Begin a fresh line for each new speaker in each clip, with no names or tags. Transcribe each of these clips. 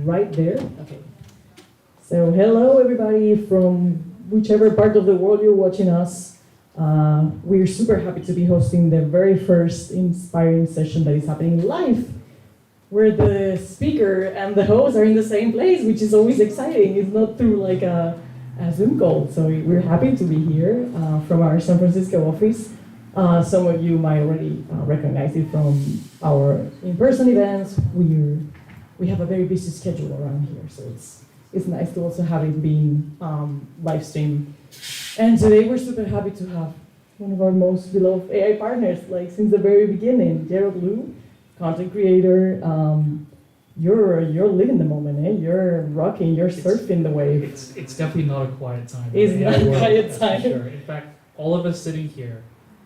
right there. Okay. So hello everybody from whichever part of the world you're watching us. We're super happy to be hosting the very first inspiring session that is happening live, where the speaker and the host are in the same place, which is always exciting. It's not through like a Zoom call. So we're happy to be here from our San Francisco office. Some of you might already recognize it from our in-person events. We have a very busy schedule around here, so it's nice to also have it being live streamed. And today we're super happy to have one of our most beloved AI partners, like since the very beginning, Jerrod, content creator. You're living the moment, eh? You're rocking, you're surfing the wave.
It's definitely not a quiet time.
It's not a quiet time.
Sure. In fact, all of us sitting here,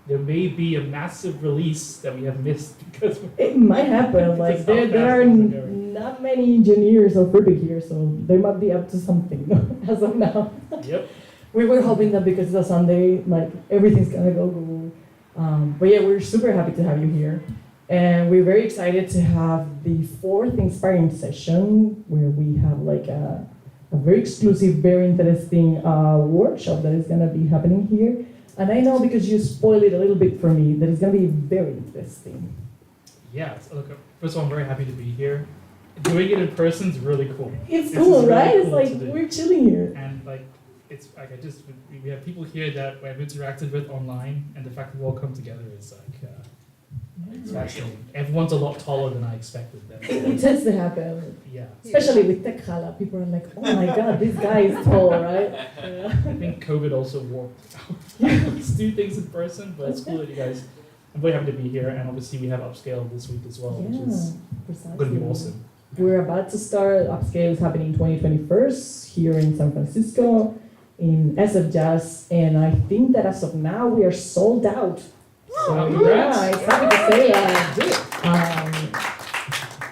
there may be a massive release that we have missed because
it might happen. Like there are not many engineers or Freepik here, so they might be up to something as of now.
Yep.
We were hoping that because it's a Sunday, like everything's gonna go Google. But yeah, we're super happy to have you here. And we're very excited to have the fourth inspiring session where we have like a very exclusive, very interesting workshop that is gonna be happening here. And I know because you spoiled it a little bit for me that it's gonna be very interesting.
Yeah, so look, first of all, I'm very happy to be here. Doing it in person is really cool.
It's cool,
really
right?
Cool,
it's like we're chilling here.
And like, it's like we have people here that I've interacted with online, and the fact that we all come together is like, it's fascinating. Everyone's a lot taller than I expected.
It tends to happen.
Yeah.
Especially with Tech Hala, people are like, oh my god, this guy is tall, right?
Yeah. I think COVID also warped let's do things in person, but it's cool that you guys, I'm very happy to be here, and obviously we have Upscale this week as well, which is going to be awesome.
We're about to start. Upscale is happening 2021 here in San Francisco, in SF Jazz, and I think that as of now we are sold out. So yeah, it's happy to say that.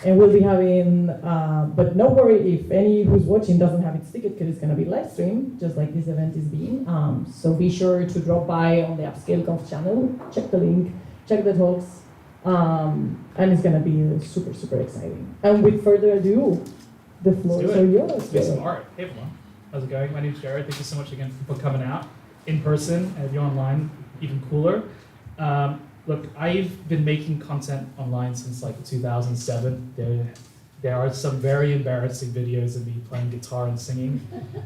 And we'll be having, but no worry if any who's watching doesn't have its ticket because it's going to be live streamed, just like this event is being. So be sure to drop by on the Upscale Conf channel, check the link, check the talks, and it's going to be super, super exciting. And with further ado, the floor is yours.
Let's make some art. Hey everyone, how's it going? My name's Jerrod. Thank you so much again for coming out in person, and if you're online, even cooler. Look, I've been making content online since like 2007. There are some very embarrassing videos of me playing guitar and singing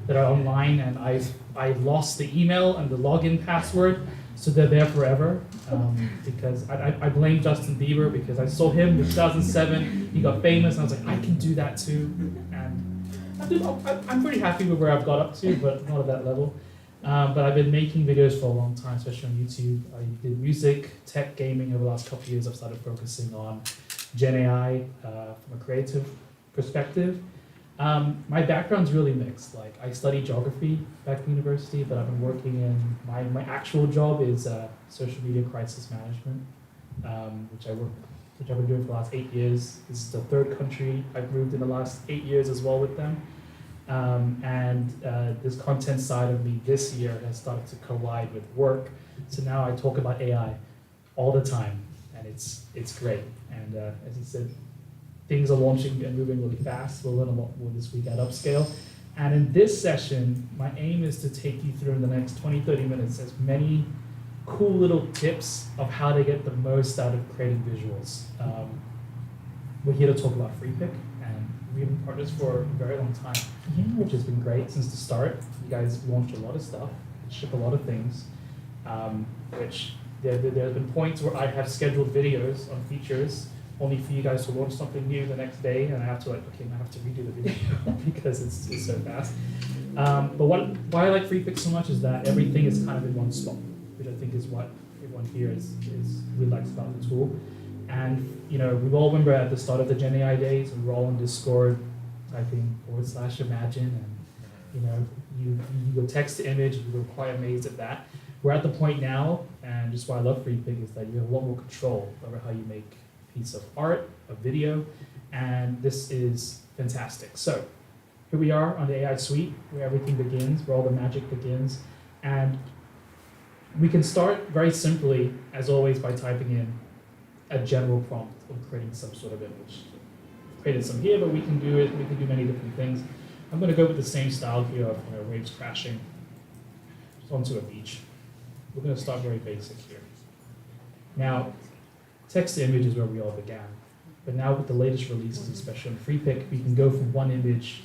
that are online, and I've lost the email and the login password, so they're there forever. Because I blame Justin Bieber because I saw him in 2007. He got famous, and I was like, I can do that too. And I'm pretty happy with where I've got up to, but not at that level. But I've been making videos for a long time, especially on YouTube. I did music, tech, gaming. Over the last couple of years, I've started focusing on Gen AI from a creative perspective. My background's really mixed. Like, I studied geography back in university, but I've been working in, my actual job is social media crisis management, which I've been doing for the last 8 years. This is the third country I've moved in the last 8 years as well with them. This content side of me this year has started to collide with work. So now I talk about AI all the time, and it's great. And as I said, things are launching and moving really fast. We'll learn a lot more this week at Upscale. And in this session, my aim is to take you through in the next 20, 30 minutes as many cool little tips of how to get the most out of creating visuals. We're here to talk about Freepik. We've been partners for a very long time, which has been great since the start. You guys launch a lot of stuff, ship a lot of things, which there have been points where I have scheduled videos on features only for you guys to launch something new the next day, and I have to I have to redo the video because it's so fast. But why I like Freepik so much is that everything is kind of in one spot, which I think is what everyone here is really likes about the tool. And we all remember at the start of the Gen AI days, we were all on Discord typing /imagine, and you go text to image, and you were quite amazed at that. We're at the point now, and just why I love Freepik is that you have a lot more control over how you make a piece of art, a video, and this is fantastic. So here we are on the AI suite, where everything begins, where all the magic begins, and we can start very simply, as always, by typing in a general prompt of creating some sort of image. created some here, but we can do it. We can do many different things. I'm going to go with the same style here of waves crashing onto a beach. We're going to start very basic here. Now, text to image is where we all began. But now with the latest releases, especially on Freepik, we can go from one image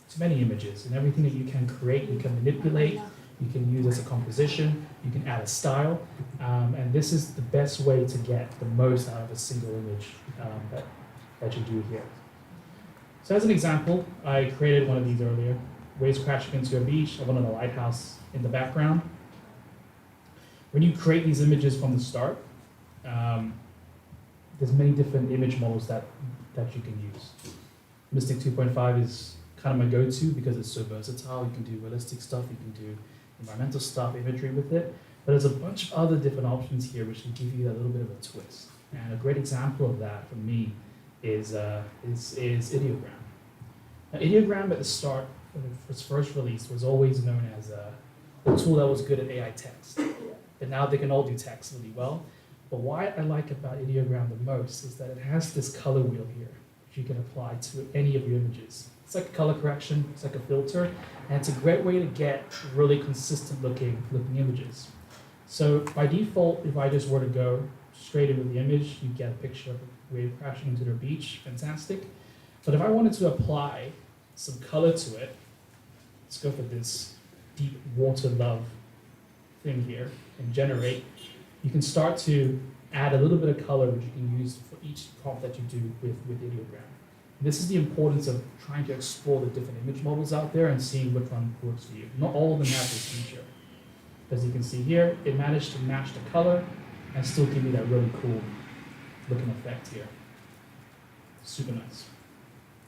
to many images. And everything that you can create, you can manipulate, you can use as a composition, you can add a style. And this is the best way to get the most out of a single image that you do here. So as an example, I created one of these earlier. Waves crashing into a beach. I wanted a lighthouse in the background. When you create these images from the start, there's many different image models that you can use. Mystic 2.5 is kind of my go-to because it's so versatile. You can do realistic stuff, you can do environmental stuff, imagery with it. But there's a bunch of other different options here which can give you that little bit of a twist. And a great example of that for me is ideogram. Now, ideogram at the start, when it was first released, was always known as a tool that was good at AI text. But now they can all do text really well. But why I like about ideogram the most is that it has this color wheel here, which you can apply to any of your images. It's like a color correction, it's like a filter, and it's a great way to get really consistent looking images. So by default, if I just were to go straight in with the image, you get a picture of a wave crashing into the beach, fantastic. But if I wanted to apply some color to it, let's go for this deep water love thing here and generate. You can start to add a little bit of color which you can use for each prompt that you do with ideogram. This is the importance of trying to explore the different image models out there and seeing which one works for you. Not all of them have this feature. As you can see here, it managed to match the color and still give you that really cool looking effect here. Super nice.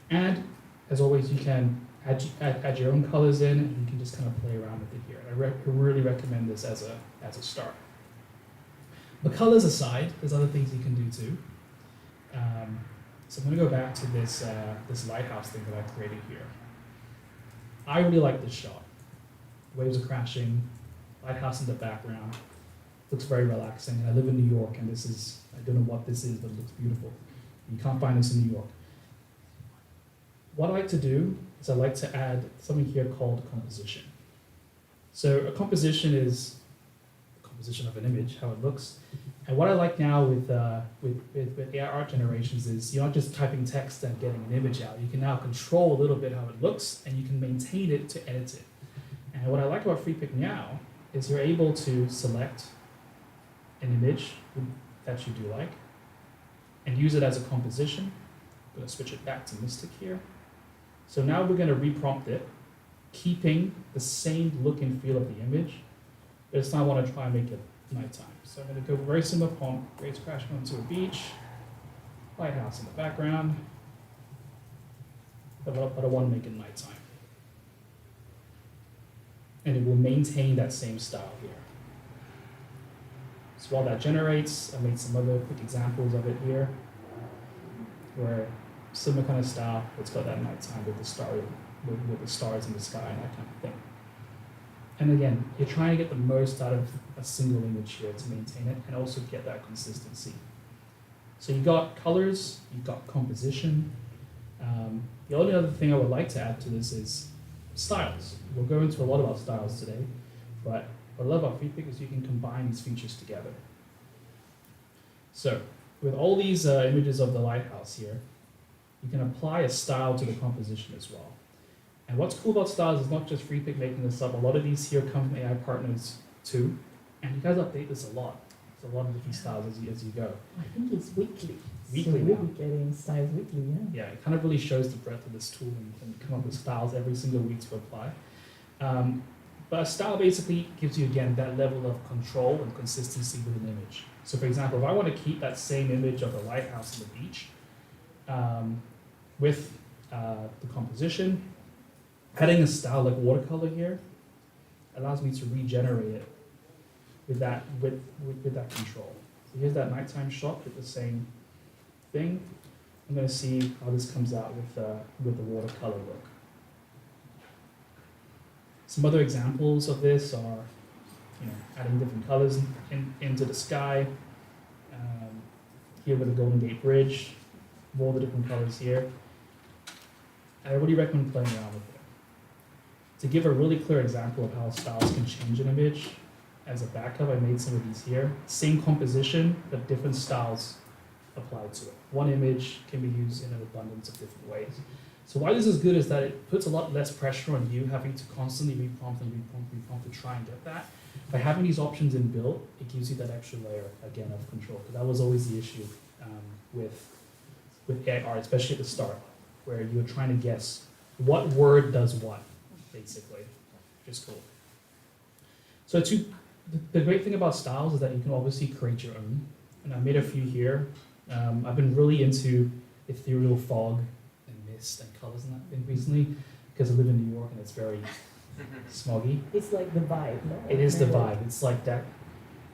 And as always, you can add your own colors in, and you can just kind of play around with it here. I really recommend this as a start. But colors aside, there's other things you can do too. So I'm going to go back to this lighthouse thing that I created here. I really like this shot. Waves are crashing, lighthouse in the background. Looks very relaxing. And I live in New York, and this is, I don't know what this is, but it looks beautiful. You can't find this in New York. What I like to do is I like to add something here called composition. So a composition is a composition of an image, how it looks. And what I like now with AI art generations is you're not just typing text and getting an image out. You can now control a little bit how it looks, and you can maintain it to edit it. And what I like about Freepik now is you're able to select an image that you do like and use it as a composition. I'm going to switch it back to Mystic here. So now we're going to reprompt it, keeping the same look and feel of the image, but this time I want to try and make it nighttime. So I'm going to go very similar prompt, waves crashing onto a beach, lighthouse in the background, but I want to make it nighttime. And it will maintain that same style here. So while that generates, I made some other quick examples of it here, where similar kind of style, it's got that nighttime with the stars in the sky and that kind of thing. And again, you're trying to get the most out of a single image here to maintain it and also get that consistency. So you've got colors, you've got composition. The only other thing I would like to add to this is styles. We'll go into a lot about styles today, but what I love about Freepik is you can combine these features together. So with all these images of the lighthouse here, you can apply a style to the composition as well. And what's cool about styles is not just Freepik making this up. A lot of these here come from AI partners too. And you guys update this a lot. There's a lot of different styles as you go.
I think it's weekly.
Weekly
so we'll
now.
be getting styles weekly, yeah.
Yeah, it kind of really shows the breadth of this tool, and you can come up with styles every single week to apply. But a style basically gives you, again, that level of control and consistency with an image. So for example, if I want to keep that same image of the lighthouse and the beach with the composition, adding a style like watercolor here allows me to regenerate it with that control. So here's that nighttime shot with the same thing. I'm going to see how this comes out with the watercolor work. Some other examples of this are, adding different colors into the sky. Here with the Golden Gate Bridge, all the different colors here. I really recommend playing around with it. To give a really clear example of how styles can change an image, as a backup, I made some of these here. Same composition, but different styles applied to it. One image can be used in an abundance of different ways. So why this is good is that it puts a lot less pressure on you having to constantly reprompt to try and get that. By having these options inbuilt, it gives you that extra layer, again, of control. Because that was always the issue with AI art, especially at the start, where you're trying to guess what word does what, basically, which is cool. So the great thing about styles is that you can obviously create your own. And I made a few here. I've been really into ethereal fog and mist and colors and that thing recently because I live in New York and it's very smoggy.
It's like the vibe, no?
It is the vibe. It's like that.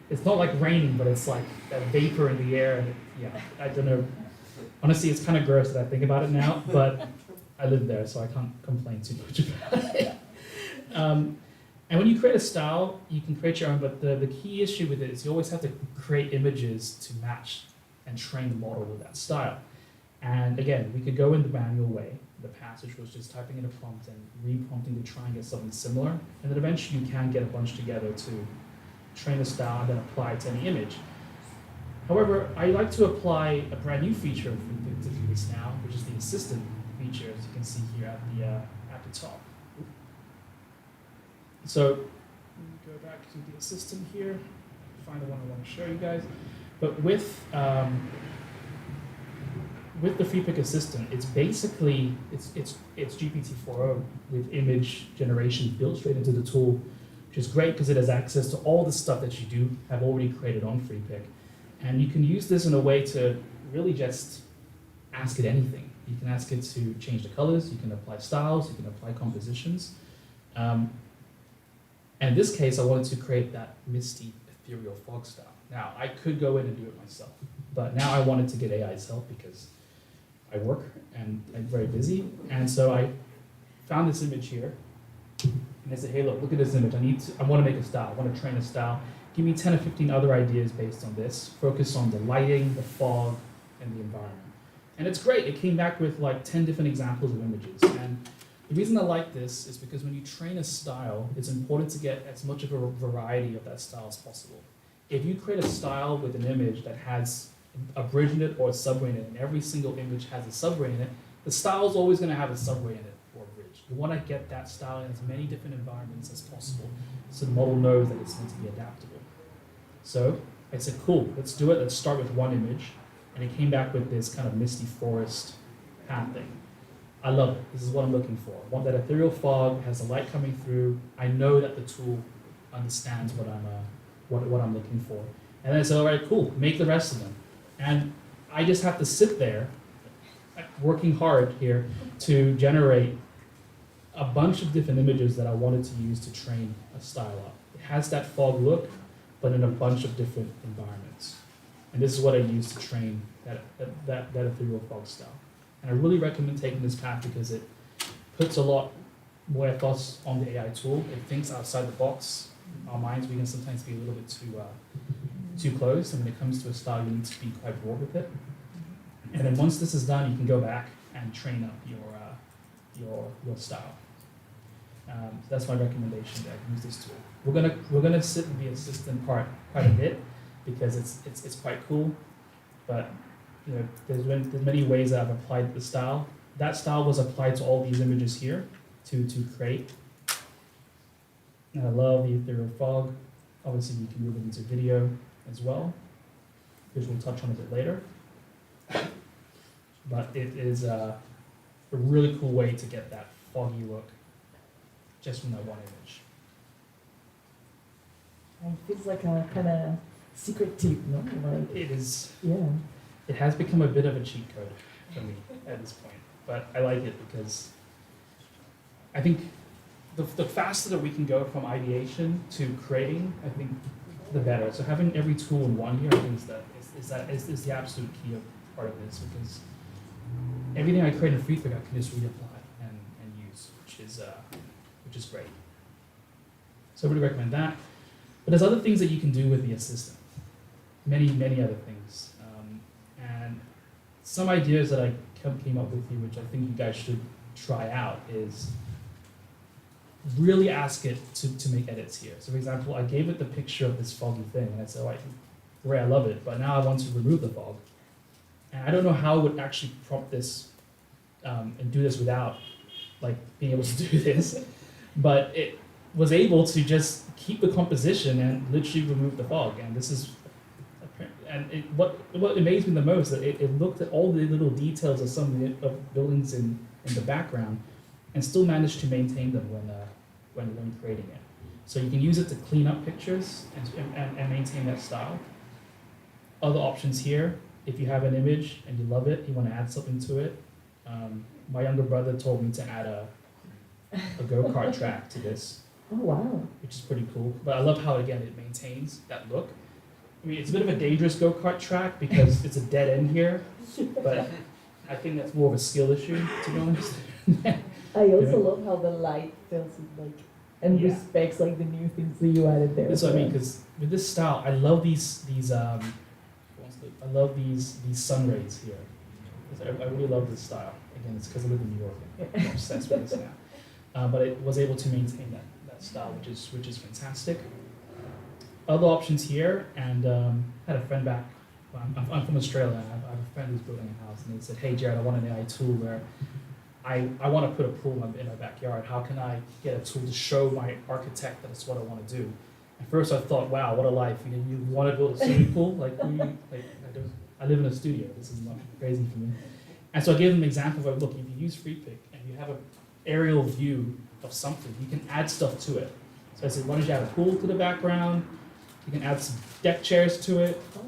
It's not like raining, but it's like that vapor in the air. And yeah, I don't know. Honestly, it's kind of gross that I think about it now, but I live there, so I can't complain too much about it. And when you create a style, you can create your own, but the key issue with it is you always have to create images to match and train the model with that style. And again, we could go in the manual way. The passage was just typing in a prompt and re-prompting to try and get something similar. And then eventually you can get a bunch together to train a style and then apply it to any image. However, I like to apply a brand new feature of Freepik to do this now, which is the assistant feature, as you can see here at the top. So let me go back to the assistant here, find the one I want to show you guys. But with the Freepik assistant, it's basically it's GPT-4o with image generation built straight into the tool, which is great because it has access to all the stuff that you do have already created on Freepik. And you can use this in a way to really just ask it anything. You can ask it to change the colors, you can apply styles, you can apply compositions. And in this case, I wanted to create that misty, ethereal fog style. Now, I could go in and do it myself, but now I wanted to get AI's help because I work and I'm very busy. And so I found this image here, and I said, hey, look at this image. I want to make a style. I want to train a style. Give me 10 or 15 other ideas based on this. Focus on the lighting, the fog, and the environment. And it's great. It came back with like 10 different examples of images. And the reason I like this is because when you train a style, it's important to get as much of a variety of that style as possible. If you create a style with an image that has a bridge in it or a subway in it, and every single image has a subway in it, the style is always going to have a subway in it or a bridge. You want to get that style in as many different environments as possible so the model knows that it's meant to be adaptable. So I said, cool, let's do it. Let's start with one image. And it came back with this kind of misty forest path thing. I love it. This is what I'm looking for. I want that ethereal fog, has the light coming through. I know that the tool understands what I'm looking for. And then I said, all right, cool, make the rest of them. And I just have to sit there, working hard here, to generate a bunch of different images that I wanted to use to train a style up. It has that fog look, but in a bunch of different environments. And this is what I use to train that ethereal fog style. And I really recommend taking this path because it puts a lot more efforts on the AI tool. It thinks outside the box. Our minds, we can sometimes be a little bit too closed, and when it comes to a style, you need to be quite broad with it. And then once this is done, you can go back and train up your style. So that's my recommendation there. Use this tool. We're gonna sit with the assistant part quite a bit because it's quite cool, but you know there's many ways that I've applied the style. That style was applied to all these images here to create. And I love the ethereal fog. Obviously, you can move it into video as well, which we'll touch on a bit later. But it is a really cool way to get that foggy look just from that one image.
It feels like a kind of secret tip, no? Like,
It is.
yeah.
It has become a bit of a cheat code for me at this point, but I like it because I think the faster that we can go from ideation to creating, I think the better. So having every tool in one here, I think is the absolute key of part of this, because everything I create in Freepik I can just reapply and use, which is great. So I really recommend that. But there's other things that you can do with the assistant. Many other things. And some ideas that I came up with here, which I think you guys should try out is really ask it to make edits here. So for example, I gave it the picture of this foggy thing, and I said, right, great, I love it, but now I want to remove the fog. And I don't know how I would actually prompt this and do this without like being able to do this, but it was able to just keep the composition and literally remove the fog. And this is, what amazed me the most, that it looked at all the little details of some of the buildings in the background and still managed to maintain them when creating it. So you can use it to clean up pictures and maintain that style. Other options here, if you have an image and you love it, you want to add something to it. My younger brother told me to add a go-kart track to this.
Oh, wow.
Which is pretty cool. But I love how, again, it maintains that look. I mean, it's a bit of a dangerous go-kart track because it's a dead end here, but I think that's more of a skill issue, to be honest.
I also love how the light tells it, like, and respects like the new things that you added there.
That's what I mean, because with this style, I love these sun rays here. I really love this style. Again, it's because I live in New York and I'm obsessed with this now. But it was able to maintain that style, which is fantastic. Other options here, and had a friend back. Well, I'm from Australia. And I have a friend who's building a house, and they said, "Hey, Jerrod, I want an AI tool where I want to put a pool in my backyard. How can I get a tool to show my architect that it's what I want to do?" At first, I thought, "Wow, what a life! You want to build a swimming pool? I live in a studio. This is not crazy for me." And so I gave them an example of, look, if you use Freepik and you have an aerial view of something, you can add stuff to it. So I said, why don't you add a pool to the background? You can add some deck chairs to it.
Oh,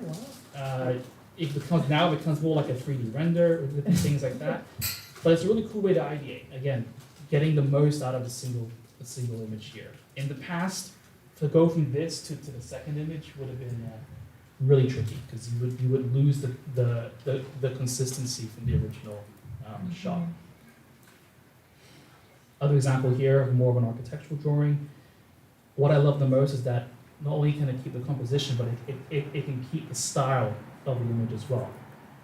wow.
It becomes more like a 3D render with different things like that. But it's a really cool way to ideate. Again, getting the most out of a single image here. In the past, to go from this to the second image would have been really tricky because you would lose the consistency from the original shot. Other example here, more of an architectural drawing. What I love the most is that not only can it keep the composition, but it can keep the style of the image as well.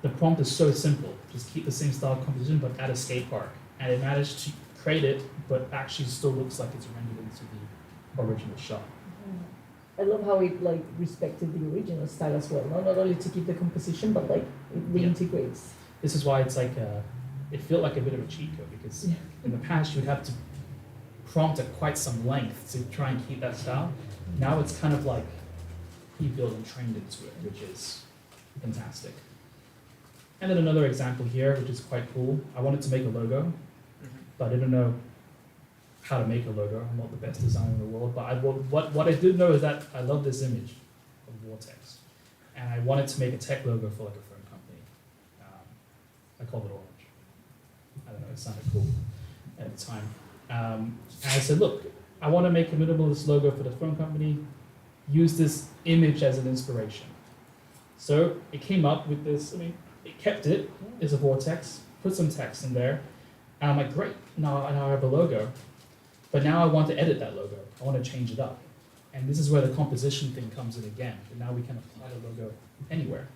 The prompt is so simple, just keep the same style composition, but at a skate park. And it managed to create it, but actually still looks like it's rendered into the original shot.
I love how it like respected the original style as well. Not only to keep the composition, but like it reintegrates.
This is why it's like it felt like a bit of a cheat code because in the past you'd have to prompt at quite some length to try and keep that style. Now it's kind of like pre-built and trained into it, which is fantastic. And then another example here, which is quite cool. I wanted to make a logo, but I didn't know how to make a logo. I'm not the best designer in the world, but what I did know is that I love this image of Vortex, and I wanted to make a tech logo for like a phone company. I called it Orange. I don't know, it sounded cool at the time. And I said, look, I want to make a minimalist logo for the phone company. Use this image as an inspiration. So it came up with this. I mean, it kept it as a vortex. Put some text in there, and I'm like, great. Now I have a logo. But now I want to edit that logo. I want to change it up. And this is where the composition thing comes in again. And now we can apply the logo anywhere.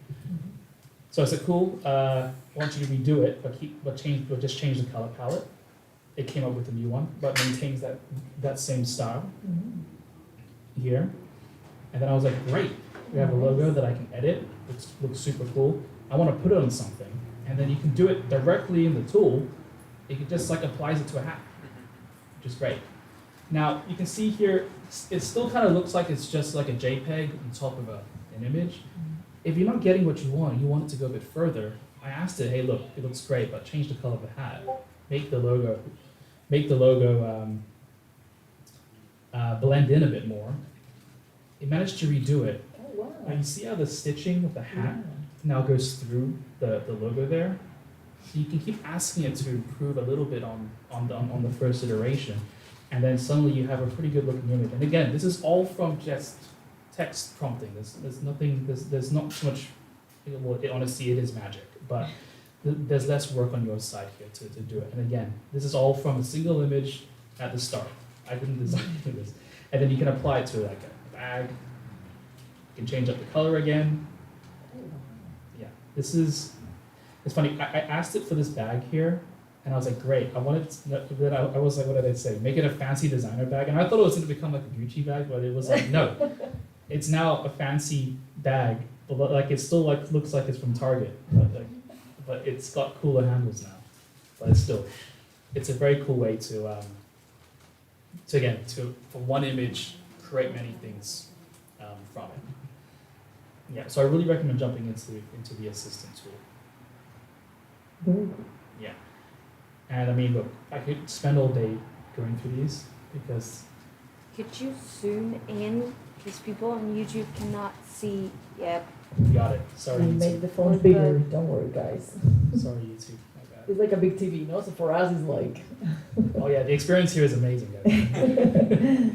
So I said, cool, I want you to redo it, but just change the color palette. It came up with a new one, but maintains that same style here. And then I was like, great, we have a logo that I can edit. Looks super cool. I want to put it on something. And then you can do it directly in the tool. It just like applies it to a hat, which is great. Now you can see here, it still kind of looks like it's just like a JPEG on top of an image. If you're not getting what you want it to go a bit further, I asked it, hey look, it looks great, but change the color of the hat. Make the logo blend in a bit more. It managed to redo it.
Oh, wow.
Now you see how the stitching of the hat now goes through the logo there? So you can keep asking it to improve a little bit on the first iteration, and then suddenly you have a pretty good looking image. And again, this is all from just text prompting. There's not too much, well, honestly it is magic, but there's less work on your side here to do it. And again, this is all from a single image at the start. I didn't design this. And then you can apply it to like a bag. You can change up the color again. Yeah, it's funny, I asked it for this bag here, And I was like, great. I wanted to, then I was like, what did I say? Make it a fancy designer bag. And I thought it was going to become like a Gucci bag, but it was like, no. It's now a fancy bag, but like it still like looks like it's from Target, but it's got cooler handles now. But it's a very cool way to from one image create many things from it. Yeah, so I really recommend jumping into the assistant tool.
Very
Yeah. And I mean, look, I could spend all day going through these because.
Could you zoom in? Because people on YouTube cannot see. Yep.
Got it. Sorry,
We made
YouTube.
the phone bigger. Don't worry, guys.
Sorry, YouTube. My bad.
It's like a big TV, no? So for us, it's like.
Oh yeah, the experience here is amazing, guys.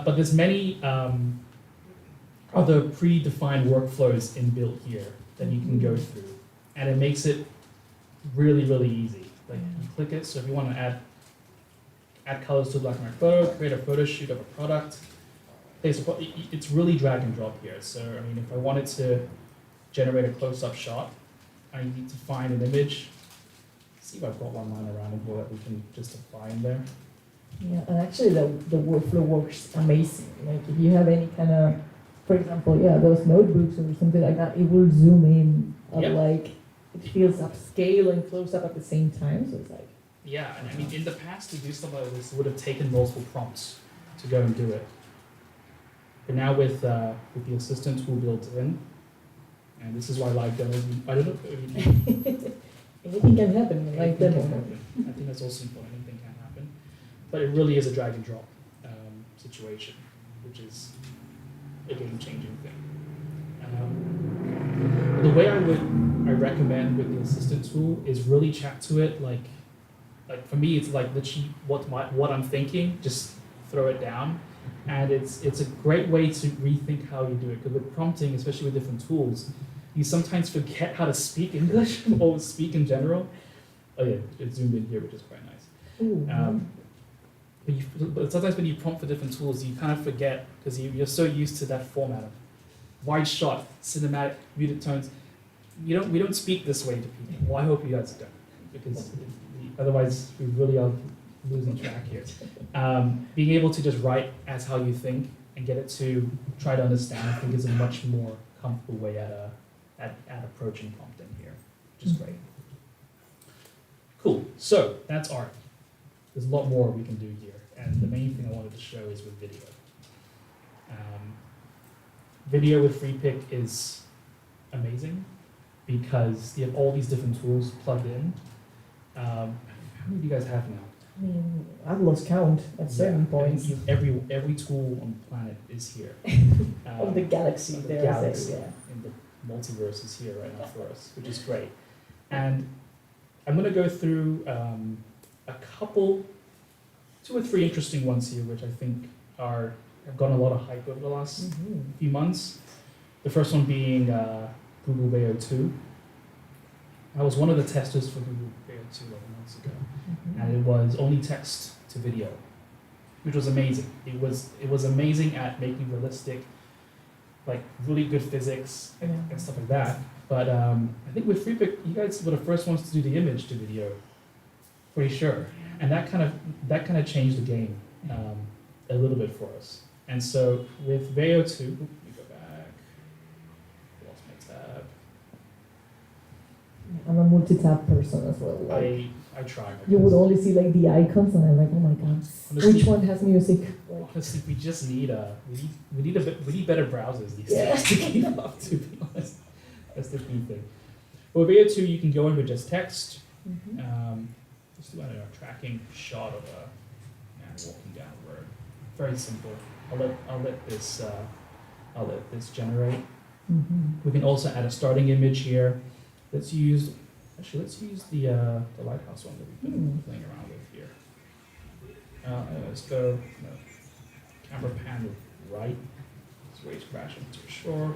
But there's many other predefined workflows inbuilt here that you can go through, and it makes it really, really easy. Like you click it, so if you want to add colors to a black and white photo, create a photo shoot of a product, it's really drag and drop here. So I mean, if I wanted to generate a close-up shot, I need to find an image. See if I've got one line around in here that we can just apply in there.
Yeah, and actually the workflow works amazing. Like if you have any kind of, for example, those notebooks or something like that, it will zoom in and
Yep.
like it feels upscale and close up at the same time. So it's like.
Yeah, and I mean, in the past, to do stuff like this would have taken multiple prompts to go and do it. But now with the assistant tool built in, and this is why live demos, I don't know,
Anything can happen in live
anything
demo.
can happen. I think that's also important, anything can happen. But it really is a drag and drop situation, which is a game-changing thing. The way I recommend with the assistant tool is really chat to it like for me, it's like literally what I'm thinking, just throw it down. And it's a great way to rethink how you do it. Because with prompting, especially with different tools, you sometimes forget how to speak English or speak in general. Oh yeah, it's zoomed in here, which is quite nice.
Ooh,
But sometimes when you prompt for different tools, you kind of forget because you're so used to that format of wide shot, cinematic, muted tones. We don't speak this way to people. Well, I hope you guys don't, because otherwise we really are losing track here. Being able to just write as how you think and get it to try to understand, I think, is a much more comfortable way at approaching prompting here, which is great. Cool. So that's art. There's a lot more we can do here, and the main thing I wanted to show is with video. Video with Freepik is amazing because you have all these different tools plugged in. How many do you guys have now?
I mean, I've lost count at certain points.
Every tool on the planet is here.
Of the galaxy,
of the
there
galaxy.
I say,
In the multiverse is here right now for us, which is great. And I'm going to go through a couple, 2 or 3 interesting ones here, which I think have gotten a lot of hype over the last few months. The first one being Google Veo 2. I was one of the testers for Google Veo 2 a couple months ago, and it was only text to video, which was amazing. It was amazing at making realistic, like really good physics and stuff like that. But I think with Freepik, you guys were the first ones to do the image to video, pretty sure, and that kind of changed the game a little bit for us. And so with Veo 2, let me go back. Lost my tab.
I'm a multi-tab person as well. Like,
I try.
you would only see like the icons, and I'm like, oh my god,
Honestly,
which one has music? Like,
honestly, we just need we need better browsers these
Yeah.
days to keep up. To be honest, that's the key thing. But with Veo 2, you can go in with just text. Just do a tracking shot of a man walking down a road. Very simple. I'll let this generate. We can also add a starting image here. Let's use the lighthouse one that we've been playing around with here. Let's go camera pan to right. This wave's crashing for sure.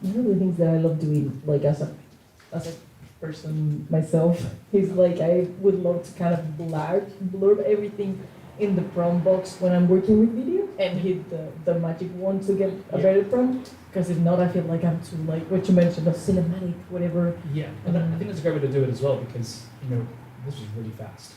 one of the things that I love doing, like as a person myself, is like I would love to kind of blur everything in the prompt box when I'm working with video and hit the magic wand to get a better prompt. Because if not, I feel like I'm too, like what you mentioned, of cinematic, whatever.
Yeah, and I think that's a great way to do it as well because, this was really fast.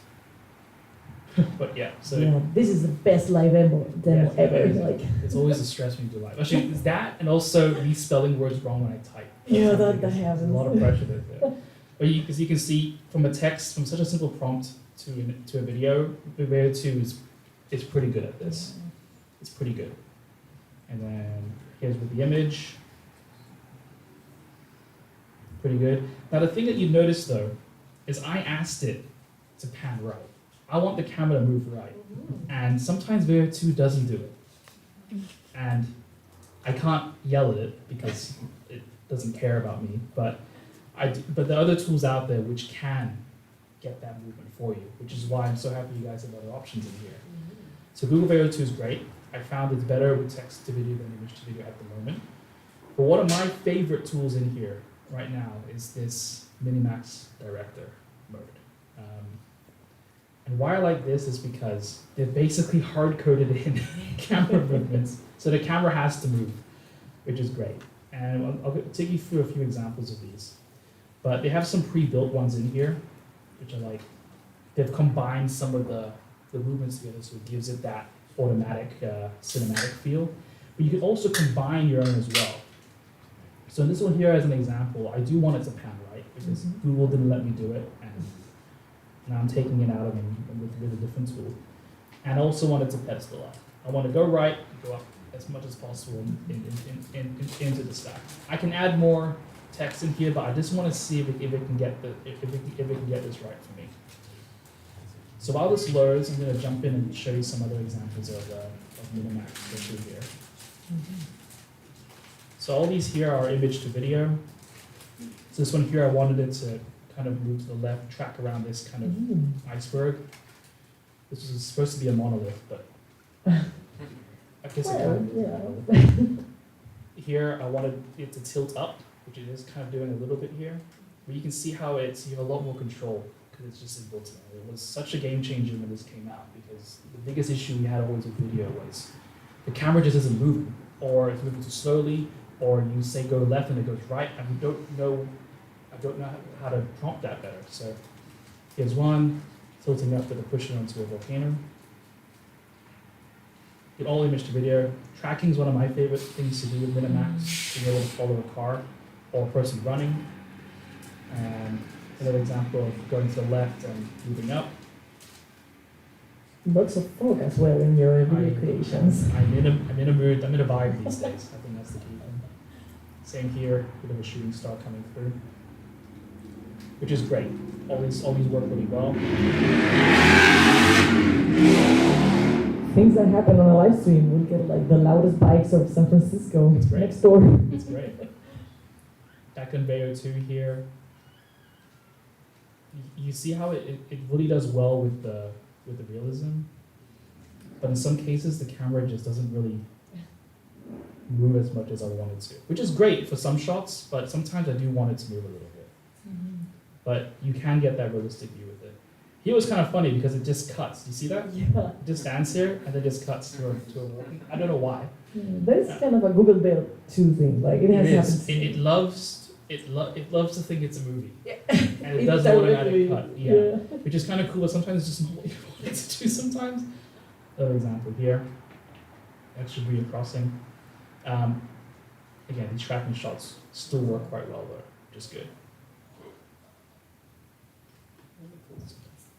But yeah, so
Yeah, this is the best live demo ever. Like,
it's always a stress when you do live. Actually, it's that and also me spelling words wrong when I type.
yeah, that
There's
happens.
a lot of pressure there. But as you can see, from a text, from such a simple prompt to a video, Veo 2 is pretty good at this. It's pretty good. And then here's with the image. Pretty good. Now the thing that you notice though, is I asked it to pan right. I want the camera to move right. And sometimes Veo 2 doesn't do it. And I can't yell at it because it doesn't care about me, but but there are other tools out there which can get that movement for you, which is why I'm so happy you guys have other options in here. So Google Veo 2 is great. I found it's better with text to video than image to video at the moment. But one of my favorite tools in here right now is this Minimax Director mode. And why I like this is because they're basically hard-coded in camera movements, so the camera has to move, which is great. And I'll take you through a few examples of these. But they have some pre-built ones in here, which are like, they've combined some of the movements together, so it gives it that automatic cinematic feel. But you can also combine your own as well. So in this one here as an example, I do want it to pan right, because Google didn't let me do it, and now I'm taking it out of them with a different tool. And I also want it to pedestal up. I want to go right, go up as much as possible into the stack. I can add more text in here, but I just want to see if it can get if it can get this right for me. So while this loads, I'm going to jump in and show you some other examples of Minimax especially here. So all these here are image to video. So this one here, I wanted it to kind of move to the left, track around this kind of iceberg. This was supposed to be a monolith, but I guess it kind of is a monolith. Here, I wanted it to tilt up, which it is kind of doing a little bit here. But you can see how you have a lot more control because it's just inbuilt in. It was such a game changer when this came out because the biggest issue we had always with video was the camera just isn't moving, or it's moving too slowly, or you say go left and it goes right, and I don't know how to prompt that better. So here's one, tilting up to push it onto a volcano. Get all image to video. Tracking is one of my favorite things to do with Minimax, being able to follow a car or a person running. And another example of going to the left and moving up.
Lots of fog as well in your video creations.
I'm in a mood, I'm in a vibe these days. I think that's the key thing. Same here, bit of a shooting star coming through, which is great. All these work really well.
Things that happen on a live stream will get like the loudest bikes of San Francisco next door.
It's great. Back on Veo 2 here. You see how it really does well with the realism, but in some cases the camera just doesn't really move as much as I wanted to, which is great for some shots, but sometimes I do want it to move a little bit. But you can get that realistic view with it. Here was kind of funny because it just cuts. You see that?
Yeah.
It just stands here and then just cuts to a walking. I don't know why.
That is kind of a Google Veo 2 thing. Like it has happened.
It loves to think it's a movie.
Yeah.
And it does automatic cut. Yeah. Which is kind of cool, but sometimes it's just not what you want it to do sometimes. Another example here. Extra breed crossing. Again, these tracking shots still work quite well though, which is good.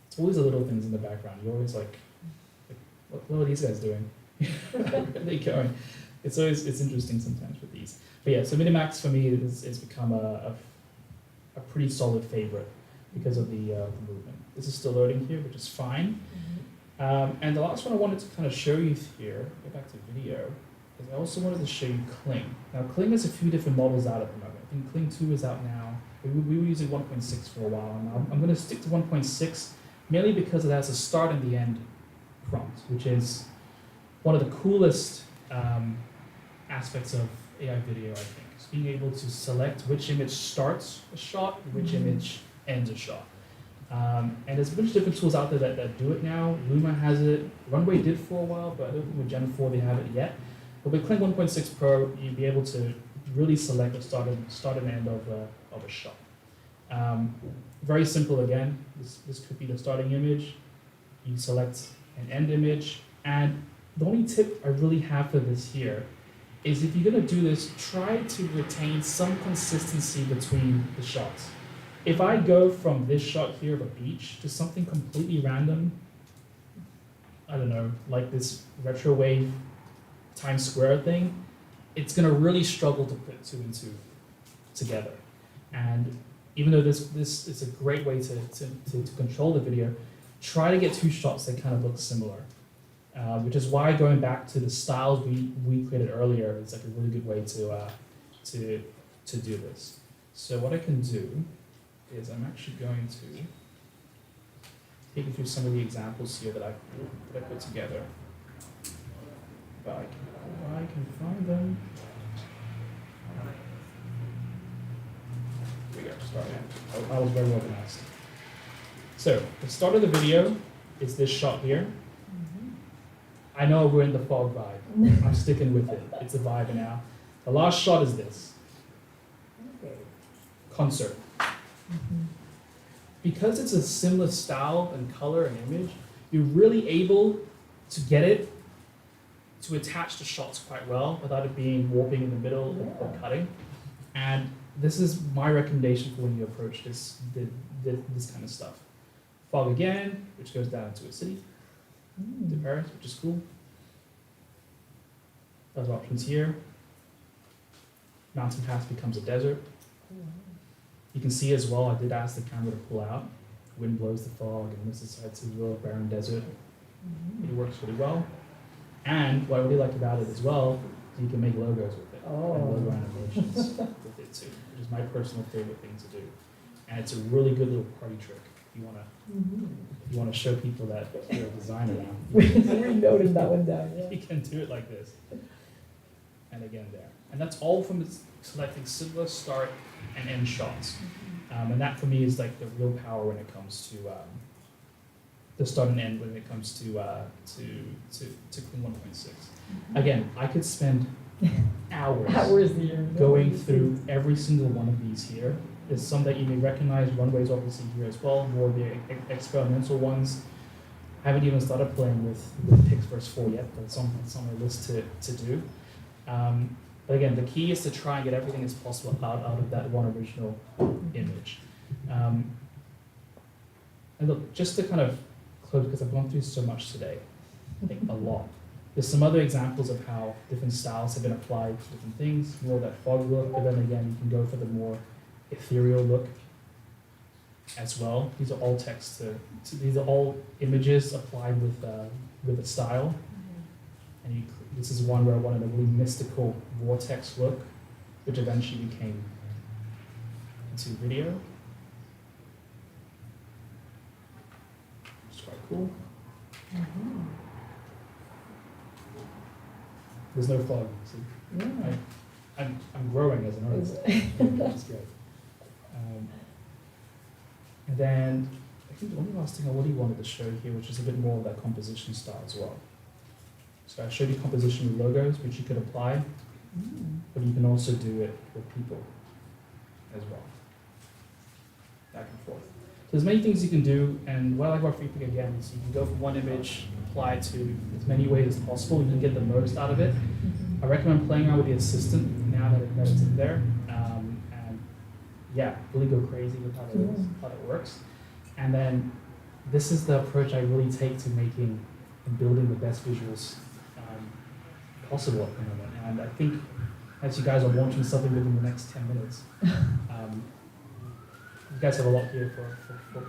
It's always the little things in the background. You're always like what are these guys doing? Where are they going? It's interesting sometimes with these. But yeah, so Minimax for me is become a pretty solid favorite because of the movement. This is still loading here, which is fine. And the last one I wanted to kind of show you here, go back to video, is I also wanted to show you Kling. Now Kling has a few different models out at the moment. I think Kling 2 is out now. We were using 1.6 for a while, and I'm going to stick to 1.6 mainly because it has a start and the end prompt, which is one of the coolest aspects of AI video, I think. Is being able to select which image starts a shot and which image ends a shot. And there's a bunch of different tools out there that do it now. Luma has it. Runway did for a while, but I don't think with Gen 4 they have it yet. But with Kling 1.6 Pro, you'll be able to really select the start and end of a shot. Very simple again. This could be the starting image. You select an end image. And the only tip I really have for this here is if you're going to do this, try to retain some consistency between the shots. If I go from this shot here of a beach to something completely random, I don't know, like this retro wave Times Square thing, it's going to really struggle to put two and two together. And even though this is a great way to control the video, try to get two shots that kind of look similar. Which is why going back to the styles we created earlier is like a really good way to do this. So what I can do is I'm actually going to take you through some of the examples here that I put together. If I can find them. Here we go. Sorry, I was very organized. So the start of the video is this shot here. I know we're in the fog vibe. I'm sticking with it. It's a vibe now. The last shot is this. Concert. Because it's a similar style and color and image, you're really able to get it to attach the shots quite well without it being warping in the middle or cutting. And this is my recommendation for when you approach this kind of stuff. Fog again, which goes down to a city. To Paris, which is cool. Those options here. Mountain pass becomes a desert. You can see as well, I did ask the camera to pull out. Wind blows the fog and this is a real barren desert. It works really well. And what I really like about it as well, is you can make logos with it. And logo animations with it too, which is my personal favorite thing to do. And it's a really good little party trick. If you want to show people that you're a designer now.
We noted that one down. Yeah.
You can do it like this. And again there. And that's all from selecting similar start and end shots. And that for me is like the real power when it comes to the start and end when it comes to Kling 1.6. Again, I could spend hours going through every single one of these here. There's some that you may recognize, Runway's obviously here as well, more of the experimental ones. I haven't even started playing with Pix vs. 4 yet, but it's on my list to do. But again, the key is to try and get everything as possible out of that one original image. And look, just to kind of close, because I've gone through so much today, I think a lot. There's some other examples of how different styles have been applied to different things, more of that fog look, but then again, you can go for the more ethereal look as well. These are all text these are all images applied with a style. And this is one where I wanted a really mystical vortex look, which eventually became into video. It's quite cool. There's no fog, see? Yeah. I'm growing as an artist, which is great. And then I think the only last thing I really wanted to show here, which is a bit more of that composition style as well. So I showed you composition with logos, which you could apply, but you can also do it with people as well, back and forth. So there's many things you can do, and what I like about Freepik again is you can go from one image, apply it to as many ways as possible, you can get the most out of it. I recommend playing around with the assistant now that it's in there, and yeah, really go crazy with how that works. And then this is the approach I really take to making and building the best visuals possible at the moment. And I think as you guys are launching something within the next 10 minutes, you guys have a lot here for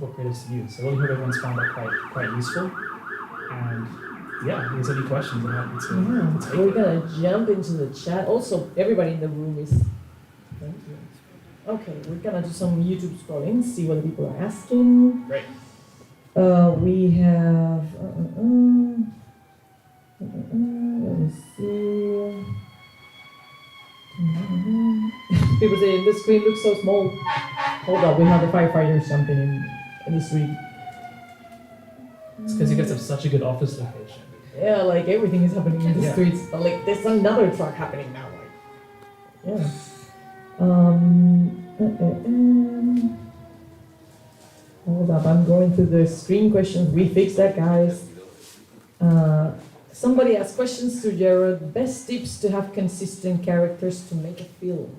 creators to use. So I really hope everyone's found that quite useful. And yeah, if there's any questions, I'm happy to take
We're going to jump into the chat. Also, everybody in the room is... Thank you. Okay, we're going to do some YouTube scrolling, see what people are asking.
Great.
We have... let me see... People say, the screen looks so small. Hold up, we have the firefighters jumping in the street.
It's because you guys have such a good office location.
Yeah, like everything is happening in the
Yeah.
streets. But like there's another truck happening now. Like, yeah. Hold up, I'm going through the screen questions. We fixed that, guys. Somebody asked questions to Jerrod. Best tips to have consistent characters to make a film.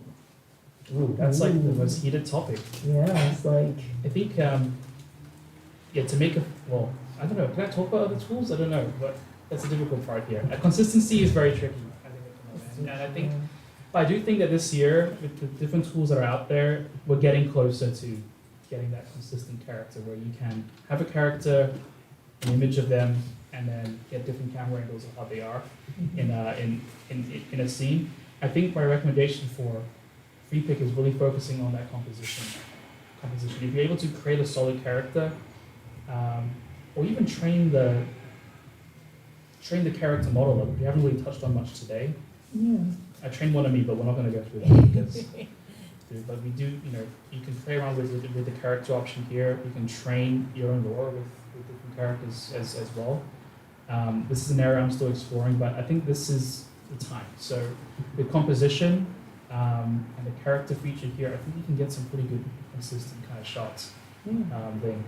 Ooh, that's like the most heated topic.
Yeah, it's like
I think, to make a, well, I don't know, can I talk about other tools? I don't know, but that's a difficult part here. Consistency is very tricky, I think, at the moment. And I think, but I do think that this year, with the different tools that are out there, we're getting closer to getting that consistent character where you can have a character, an image of them, and then get different camera angles of how they are in a scene. I think my recommendation for Freepik is really focusing on that composition. If you're able to create a solid character, or even train the character model that we haven't really touched on much today.
yeah.
I trained one of me, but we're not going to go through that because. But we do, you can play around with the character option here. You can train your own lore with different characters as well. This is an area I'm still exploring, but I think this is the time. So with composition and the character feature here, I think you can get some pretty good, consistent kind of shots. Thing.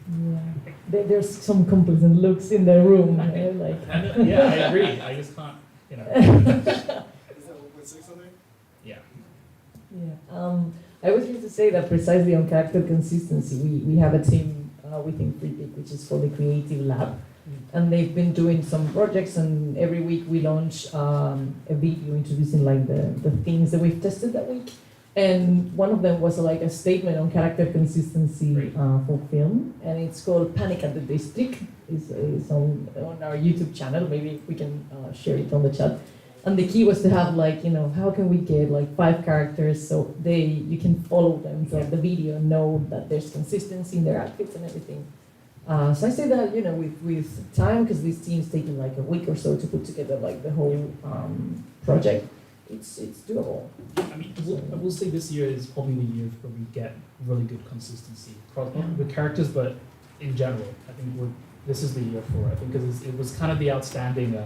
Yeah. There's some complacent looks in the room. Like.
Yeah, I agree. I just can't,
Is that 1.6 on there?
Yeah.
Yeah. I was going to say that precisely on character consistency, we have a team within Freepik, which is called the Creative Lab. And they've been doing some projects, and every week we launch a video introducing like the things that we've tested that week. And one of them was like a statement on character consistency for film, and it's called Panic at the District. It's on our YouTube channel. Maybe we can share it on the chat. And the key was to have like, how can we get like 5 characters so you can follow them throughout the video and know that there's consistency in their outfits and everything. So I say that, with time, because this team's taking like a week or so to put together like the whole project, it's doable.
I mean, I will say this year is probably the year where we get really good consistency across not with characters, but in general. I think this is the year for it. I think because it was kind of the outstanding,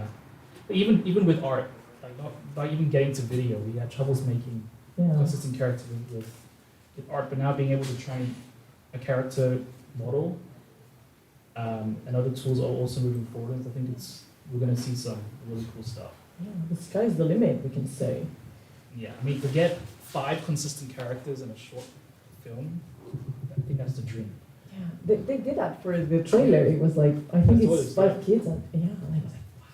even with art, like not even getting to video, we had troubles making consistent characters with art, but now being able to train a character model and other tools are also moving forward. I think we're going to see some really cool stuff.
Yeah, the sky's the limit, we can say.
Yeah, I mean, to get 5 consistent characters in a short film, I think that's the dream.
Yeah, they did that for the trailer. It was like, I think it's 5 kids, and I was like, wow.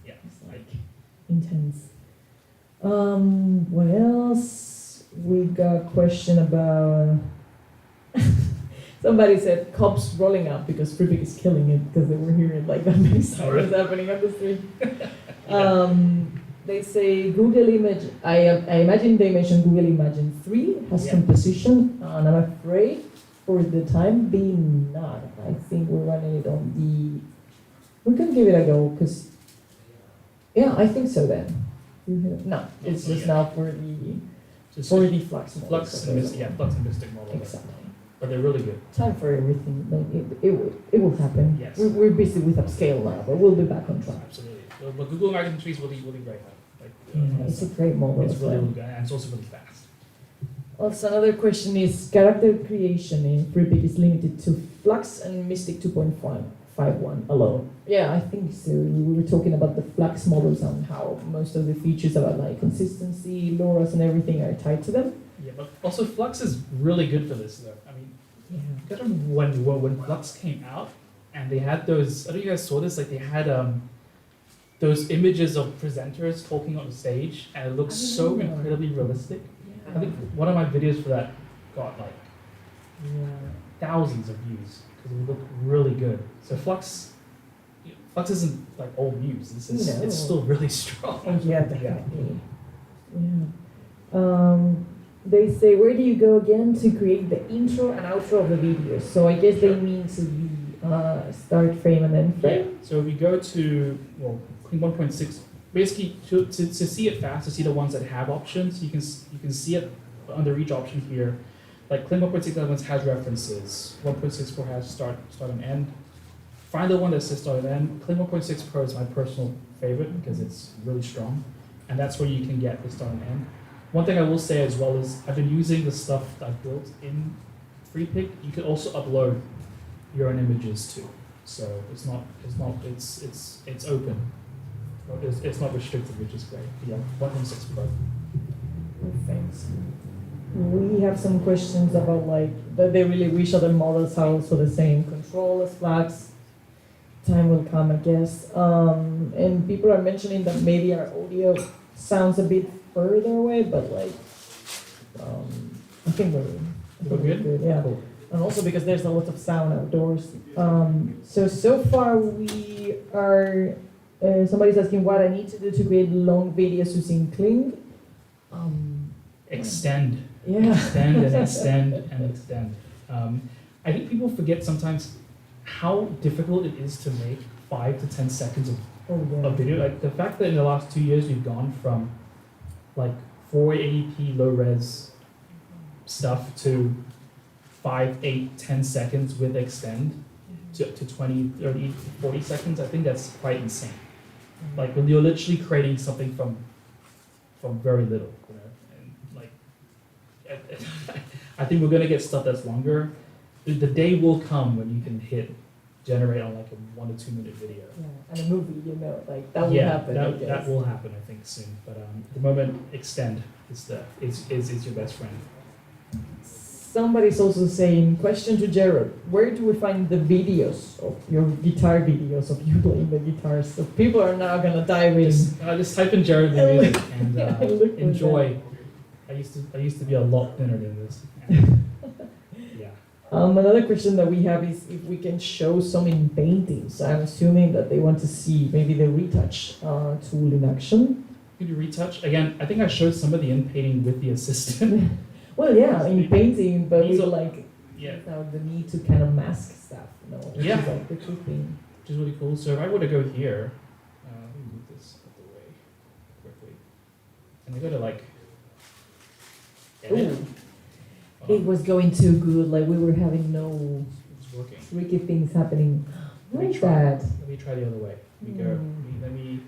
Yeah,
it's like intense. What else? We got a question about. Somebody said cops rolling up because Freepik is killing it because they were hearing like that many sirens happening on the street. They say Google Image. I imagine they mentioned Google Imagen 3 has composition, and I'm afraid for the time being not. I think we're running it on the. We can give it a go because. Yeah, I think so then. No, it's just now for the Flux model.
Flux and Mystic model.
Exactly.
But they're really good.
Time for everything. Like it will happen.
Yes.
We're busy with upscale now, but we'll be back on track.
Absolutely. But Google Imagen 3 is really great.
It's a great model.
It's really good, and it's also really fast.
Also, another question is character creation in Freepik is limited to Flux and Mystic 2.51 alone. Yeah, I think so. We were talking about the Flux models and how most of the features about like consistency, loras, and everything are tied to them.
Yeah, but also Flux is really good for this though. I mean, you gotta remember when Flux came out and they had those. I don't know if you guys saw this. Like they had those images of presenters talking on the stage, and it looks so incredibly realistic.
Yeah.
I think one of my videos for that got like thousands of views because it looked really good. So Flux isn't like old news. It's still really strong.
Oh, yeah, definitely. Yeah. They say, where do you go again to create the intro and outro of the video? So I guess they mean to be start frame and end frame.
Yeah. So if we go to 1.6, basically to see it fast, to see the ones that have options, you can see it under each option here. like Kling 1.6 has references. 1.64 has start and end. Find the one that says start and end. Kling 1.6 Pro is my personal favorite because it's really strong, and that's where you can get the start and end. One thing I will say as well is I've been using the stuff that I've built in Freepik. You can also upload your own images too, so it's open. It's not restricted, which is great. Yeah, 1.6 Pro.
Perfect. We have some questions about like that they really wish other models are also the same control as flags. Time will come, I guess. And people are mentioning that maybe our audio sounds a bit further away, but like I think we're good. Yeah.
Cool.
And also because there's a lot of sound outdoors. So far we are. Somebody's asking what I need to do to create long videos using Kling.
Extend.
Yeah.
Extend and extend and extend. I think people forget sometimes how difficult it is to make 5 to 10 seconds of video. Like the fact that in the last 2 years we've gone from like 480p low res stuff to 5, 8, 10 seconds with extend to 20, 30, 40 seconds, I think that's quite insane. Like when you're literally creating something from very little, you know, and like I think we're gonna get stuff that's longer. The day will come when you can hit generate on like a 1 to 2 minute video.
Yeah, and a movie, you know, like that will happen. I guess.
That will happen, I think, soon. But at the moment, extend is your best friend.
Somebody's also saying, question to Jerrod, where do we find the videos of your guitar videos of you playing the guitar? So people are now gonna dive in.
Just type in Jerrod the music and
Look for
enjoy. I used to be a lot thinner than this. And, yeah.
Another question that we have is if we can show some in paintings. I'm assuming that they want to see maybe the retouch tool in action.
Could you retouch again? I think I showed some of the in painting with the assistant.
Well, yeah, in painting, but we like
Yeah.
without the need to kind of mask stuff, you know, which
Yeah.
is like the key thing.
Which is really cool. So if I were to go here, let me move this out of the way quickly, and I go to like edit.
Ooh. It was going too good, like we were having no
It's working.
tricky things happening.
Let me
Like
try.
that.
Let me try the other way. Let me go. Let me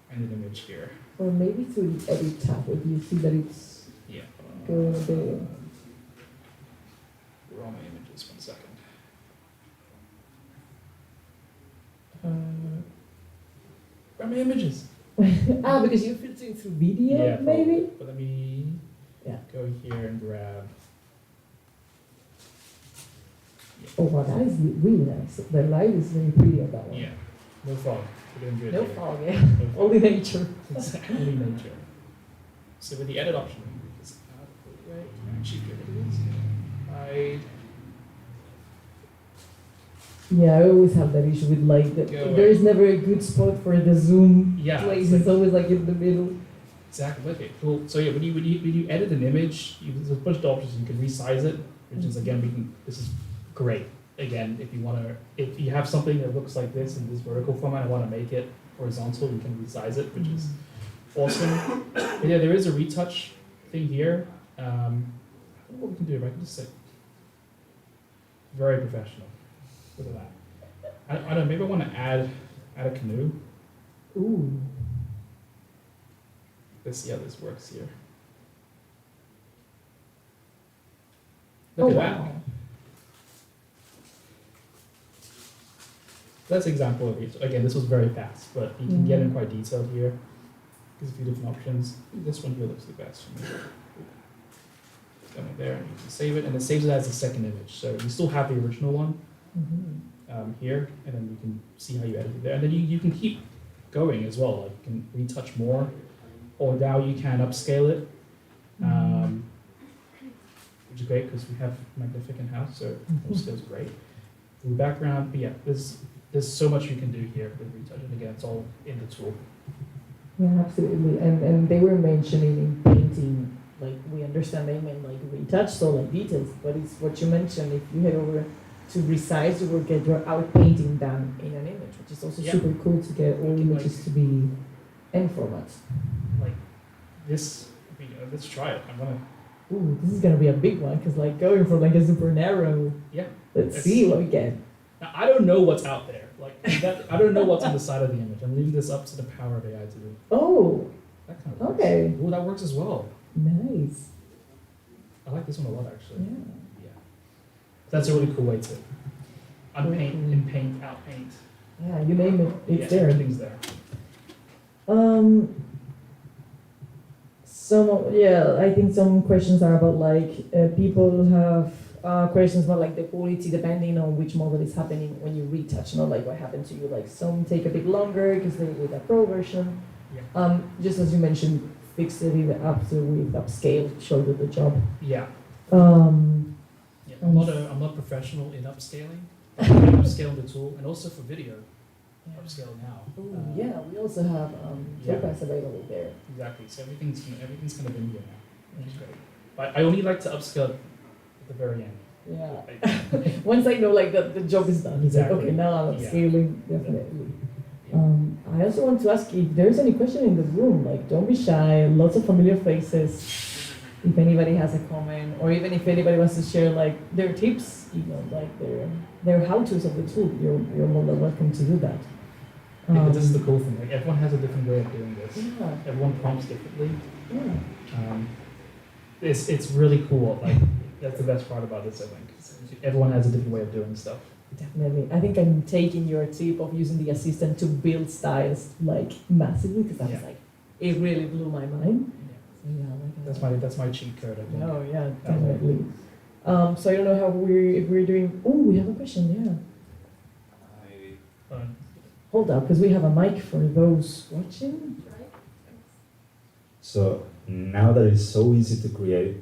find an image here.
Or maybe through the edit tab, if you see that it's
Yeah.
going a bit.
Where are all my images? 1 second. Where are my images?
Because you're filtering through video,
Yeah,
maybe?
probably. But let me
Yeah.
go here and grab.
Oh wow, that is really nice. The light is very pretty on that one.
Yeah. No fog. We're doing good.
No
here.
fog, yeah.
No fog.
Only nature.
It's only nature. So with the edit option, let me move this out of the way. Actually, get rid of this. Hide.
Yeah, I always have that issue with light. That
Go away.
there is never a good spot for the zoom
Yeah,
place.
it's
It's always like in the middle.
Exactly. Okay. Cool. So yeah, when you edit an image, there's a bunch of options. You can resize it, which is again this is great. Again, if you have something that looks like this in this vertical format, I want to make it horizontal. You can resize it, which is awesome. But yeah, there is a retouch thing here. I don't know what we can do. I can just say very professional. Look at that. I don't know. Maybe I want to add a canoe.
Ooh.
Let's see how this works here.
Oh
Look at that.
wow.
That's an example of each. Again, this was very fast, but you can get in quite detailed here. There's a few different options. This one here looks the best for me. Come in there, and you can save it, and it saves it as a second image. So you still have the original one here, and then you can see how you edit it there. And then you can keep going as well. Like you can retouch more, or now you can upscale it, which is great because we have Magnific in-house, so upscale is great. The background, but yeah, there's so much you can do here with retouch, and again, it's all in the tool.
Yeah, absolutely. And they were mentioning in painting, like we understand they meant like retouch, so like details, but it's what you mentioned. If you head over to resize, you will get your outpainting done in an image, which is also super cool to get all images to be N formats.
Like this, let's try it.
Ooh, this is gonna be a big one because like going from like a super narrow.
Yeah.
Let's
It's-
see what we get.
Now, I don't know what's out there. Like I don't know what's on the side of the image. I'm leaving this up to the power of AI to do.
Oh,
That kind of works.
okay,
Oh, that works as well.
nice.
I like this one a lot actually.
Yeah.
Yeah. That's a really cool way to unpaint,
Mhm.
in paint, out paint.
Yeah, you name it, it's
Yeah,
there.
everything's there.
I think some questions are about like people have questions about like the quality depending on which model is happening when you retouch, not like what happened to you. Like some take a bit longer because they're with a pro version.
Yeah.
Just as you mentioned, fix it even after we've upscaled, shoulder the job.
Yeah.
Um,
Yeah. I'm not professional in upscaling. But I'm upscaling the tool and also for video. Upscale now.
Ooh, yeah, we also have
yeah.
topaz available there.
Exactly. So everything's kind of in here now, which is great. But I only like to upscale at the very end.
Yeah. Once I know like the job is done, it's like,
Exactly.
okay, now I'm
Yeah.
upscaling, definitely.
Yeah.
I also want to ask if there's any question in the room, like don't be shy, lots of familiar faces. If anybody has a comment, or even if anybody wants to share like their tips, you know, like their how-tos of the tool, you're more than welcome to do that.
Because this is the cool thing. Like everyone has a different way of doing this.
Yeah,
Everyone prompts differently.
yeah.
It's really cool. Like that's the best part about this. I think everyone has a different way of doing stuff.
Definitely. I think I'm taking your tip of using the assistant to build styles like massively because that was
Yeah.
like, it really blew my mind. So yeah, like
That's my cheat code. I think.
No, yeah, definitely. So I don't know how if we're doing. Oh, we have a question. Yeah. Hold up, because we have a mic for those watching.
So now that it's so easy to create,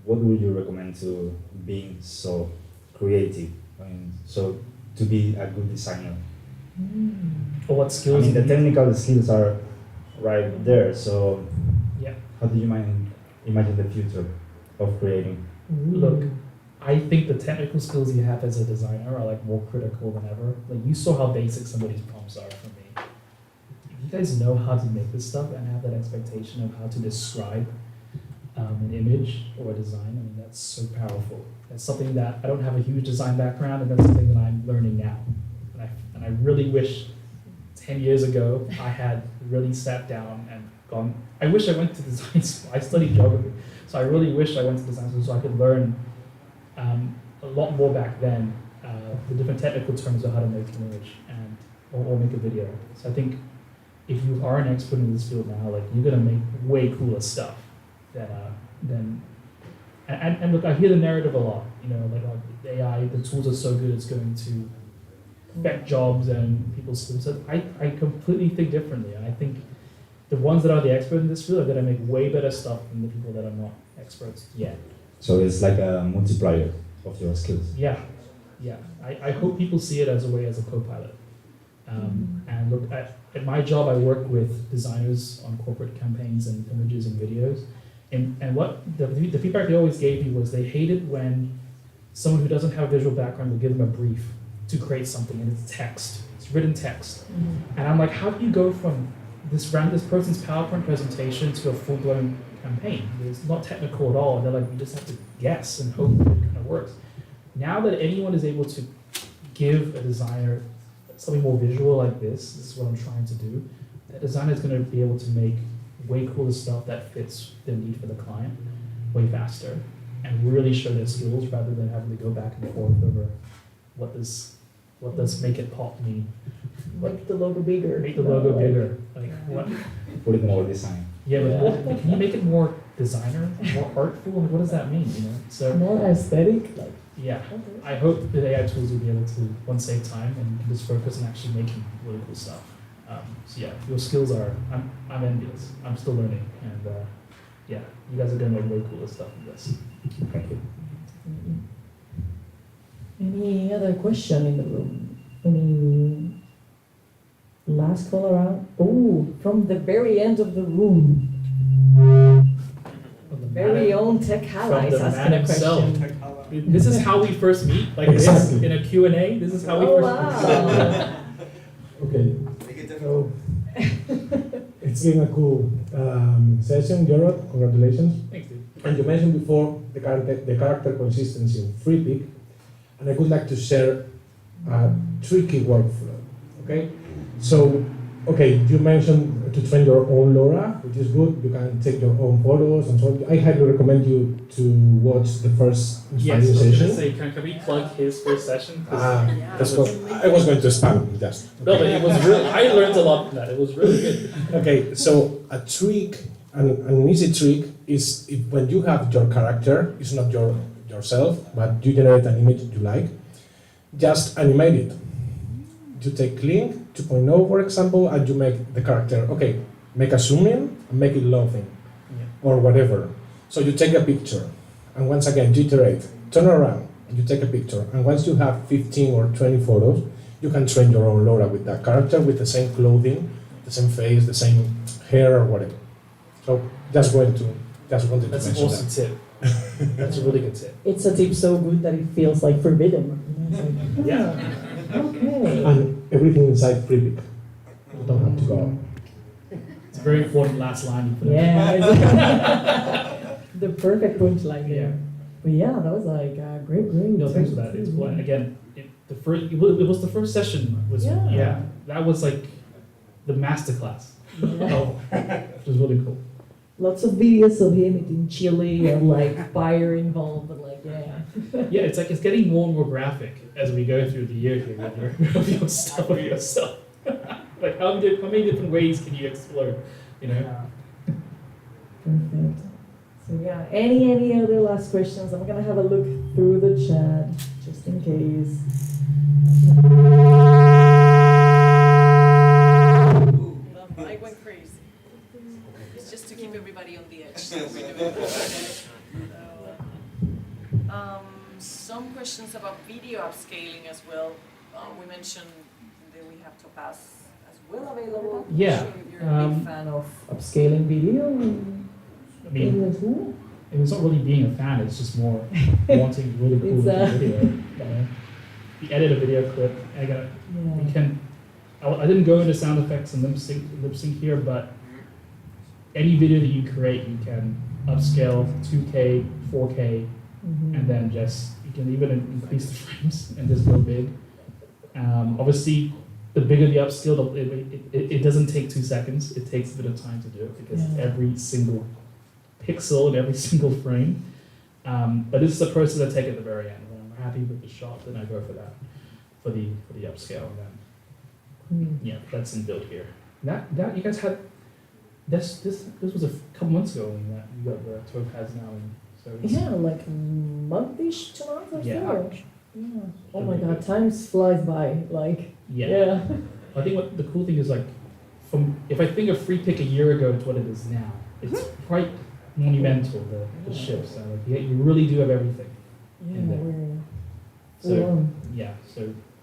what would you recommend to being so creative? I mean, so to be a good designer.
Or what
I
skills?
mean, the
you need.
technical skills are right there. So
Yeah.
how do you imagine the future of creating?
Look, I think the technical skills you have as a designer are like more critical than ever. Like you saw how basic some of these prompts are for me. If you guys know how to make this stuff and have that expectation of how to describe an image or a design, I mean that's so powerful. That's something that I don't have a huge design background, and that's something that I'm learning now. And I really wish 10 years ago I had really sat down and gone. I wish I went to design school. I studied geography, so I really wish I went to design school so I could learn a lot more back then, the different technical terms of how to make an image and or make a video. So I think if you are an expert in this field now, like you're gonna make way cooler stuff than and look, I hear the narrative a lot. You know, like AI, the tools are so good, it's going to affect jobs and people's skills. So I completely think differently, and I think the ones that are the expert in this field are gonna make way better stuff than the people that are not experts yet.
So it's like a multiplier of your skills.
Yeah, yeah. I hope people see it as a way as a co-pilot. And look, at my job, I work with designers on corporate campaigns and images and videos. And what the feedback they always gave me was they hated when someone who doesn't have a visual background would give them a brief to create something, and it's text. It's written text. And I'm like, how do you go from this person's PowerPoint presentation to a full-blown campaign? It's not technical at all. And they're like, we just have to guess and hope that it kind of works. Now that anyone is able to give a designer something more visual like this is what I'm trying to do, that designer is going to be able to make way cooler stuff that fits the need for the client way faster and really show their skills rather than having to go back and forth over what does make it pop mean.
Make the logo bigger.
Make the logo bigger. Like what?
Put it more design.
Yeah, but can you make it more designer, more artful? What does that mean? You know, so
More aesthetic, like.
yeah. I hope that AI tools will be able to, one, save time and just focus on actually making really cool stuff. So yeah, your skills are, I'm envious. I'm still learning, and yeah, you guys are doing like way cooler stuff with this.
Thank you.
Any other question in the room? Any last call around? Oh, from the very end of the room.
From the
Very
man-
own Tech Hala
from
is
the
asking
man
a
himself.
question.
This is how we first meet, like
Exactly.
this, in a Q&A. This is how we
Oh,
first
wow.
Okay,
Make it
so
difficult.
it's been a cool session, Jerrod. Congratulations.
Thanks, dude.
And you mentioned before the character consistency in Freepik, and I would like to share a tricky workflow. Okay, so you mentioned to train your own LoRa, which is good. You can take your own photos and so on. I highly recommend you to watch the first
Yes, I was
session.
going to say, can we plug his first session? 'Cause
That's what I was going to spam just.
No, but it was really, I learned a lot from that. It was really good.
Okay, so a trick, an easy trick is when you have your character, it's not yourself, but you generate an image you like, just animate it. You take Link 2.0, for example, and you make the character, make a zoom in and make it laughing, or whatever. So you take a picture, and once again, you iterate, turn around, and you take a picture, and once you have 15 or 20 photos, you can train your own LoRa with that character, with the same clothing, the same face, the same hair, or whatever. So just wanted to
That's an
mention
awesome
that.
tip. That's a really good tip.
It's a tip so good that it feels like forbidden. It's like,
Yeah.
Okay.
And everything inside Freepik. You don't have to go.
It's a very important last line you put in.
Yeah. The perfect punchline there.
Yeah.
But yeah, that was like great.
No, thanks for that. It's one again. It was the first session.
Yeah.
That was like the masterclass.
Yeah.
Oh, it was really cool.
Lots of videos of him eating chili and like fire involved and like
Yeah, it's like it's getting more and more graphic as we go through the year here with your stuff of yourself. Like how many different ways can you explore? You know.
Perfect. So yeah, any other last questions? I'm gonna have a look through the chat just in case.
I went crazy. It's just to keep everybody on the edge. So we're doing it. Some questions about video upscaling as well. We mentioned that we have Topaz as well available.
Yeah.
So you're a big
Fan of upscaling video.
I mean,
as well.
it's not really being a fan. It's just more wanting really cool
It's,
looking video. You know? You edit a video clip. We can. I didn't go into sound effects and lip sync here, but any video that you create, you can upscale 2K, 4K, and then you can even increase the frames and just go big. Obviously, the bigger the upscale, it doesn't take 2 seconds. It takes a bit of time to do it because every single pixel and every single frame. But this is the process I take at the very end. When I'm happy with the shot, then I go for that, for the upscale. And then, yeah, that's inbuilt here. That you guys had. This was a couple months ago when you got the Topaz now, and so
like a month-ish, 2 months or
Yeah.
so. Yeah. Oh my God, time flies by. Like
yeah. I think what the cool thing is if I think of Freepik a year ago to what it is now, it's quite monumental the shift. So you really do have everything. So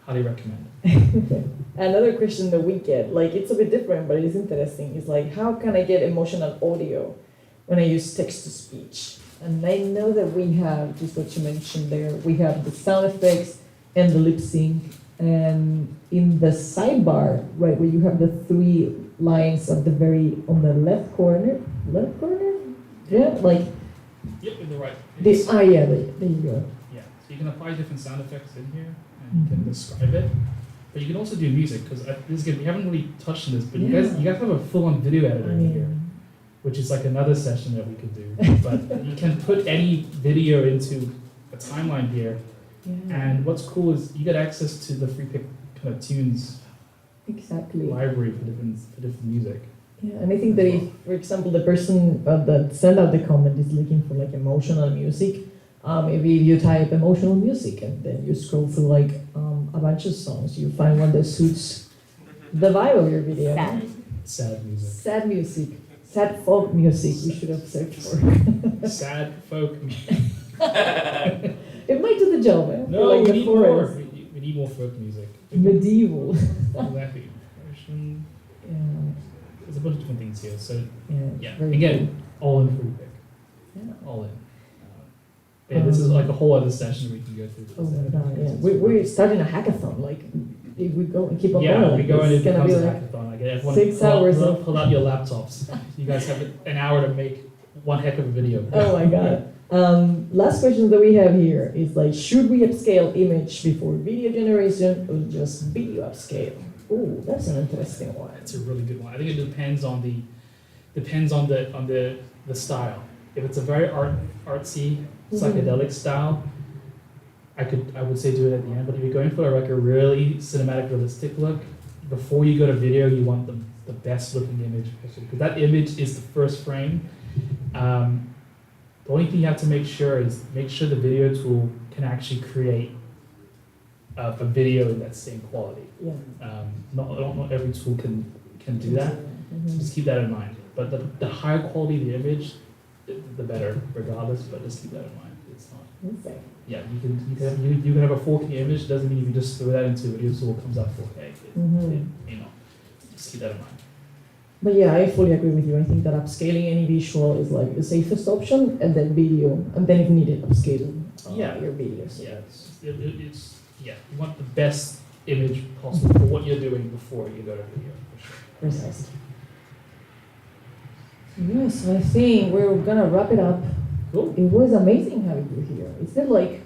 highly recommend it.
Another question that we get, it's a bit different, but it's interesting, is how can I get emotional audio when I use text-to-speech? And I know that we have, just what you mentioned there, we have the sound effects and the lip sync, and in the sidebar, right, where you have the 3 lines on the left corner? Yeah,
Yep, in the right.
there you go.
Yeah, so you can apply different sound effects in here, and you can describe it. But you can also do music, because we haven't really touched on this, but you guys have a full-on video editor in here, which is like another session that we could do. But you can put any video into a timeline here, and what's cool is you get access to the Freepik kind of tunes library for different music.
Yeah, and I think that if, for example, the person that sent out the comment is looking for emotional music, maybe you type emotional music and then you scroll through a bunch of songs, you find one that suits the vibe of your video.
Sad music.
Sad music. Sad folk music we should have searched for.
Sad folk music.
It might do the job, eh?
No, we need more. We need more folk music.
Medieval.
Exactly.
Yeah.
There's a bunch of different things here. So
Yeah.
again, all in Freepik.
Yeah.
All in. This is like a whole other session we can go through.
Oh my God, yeah. We're starting a hackathon. If we go and keep on
we go and it
it's gonna
becomes
be
a hackathon. I get everyone
6 hours of.
pull out your laptops. You guys have an hour to make one heck of a video.
Oh my god. Last question that we have here is like, should we upscale image before video generation or just video upscale? Ooh, that's an interesting one.
That's a really good one. I think it depends on the style. If it's a very artsy psychedelic style, I would say do it at the end. But if you're going for like a really cinematic, realistic look, before you go to video, you want the best looking image possible, because that image is the first frame. The only thing you have to make sure the video tool can actually create a video in that same quality.
Yeah.
Not every tool can do that. So just keep that in mind. But the higher quality the image, the better, regardless. But just keep that in mind. It's not.
Okay.
Yeah, you can have a 4K image. Doesn't mean if you just throw that into a video tool, it comes out 4K. Just keep that in mind.
But yeah, I fully agree with you. I think that upscaling any visual is like the safest option, and then video, and then if needed, upscaling your videos.
Yeah, it's you want the best image possible for what you're doing before you go to video, for sure.
Precisely. Yes, I think we're gonna wrap it up.
Cool.
It was amazing having you here. It's been like
It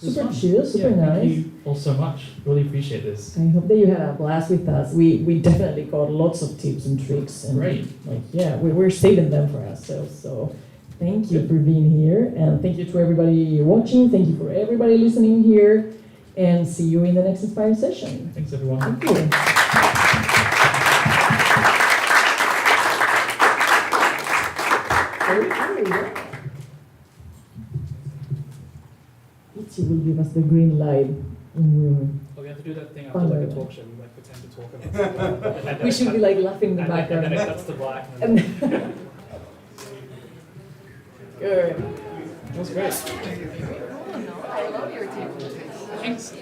was
super
fun.
chill, super nice.
Thank you all so much. Really appreciate this.
I hope that you had a blast with us. We definitely got lots of tips and tricks, and
Great.
like we're saving them for ourselves. So thank you for being here, and thank you to everybody watching. Thank you for everybody listening here, and see you in the next Inspiring Session.
Thanks, everyone.
Thank you. Very cool, yeah. Itchy will give us the green light, and
Oh, we have to do that thing after
Fun,
like a
right?
talk show. We like pretend to talk about it.
we should be like laughing in the
And then
background.
it cuts to black. And then
Good.
that was great.
Oh, no, I love your team.
Thanks.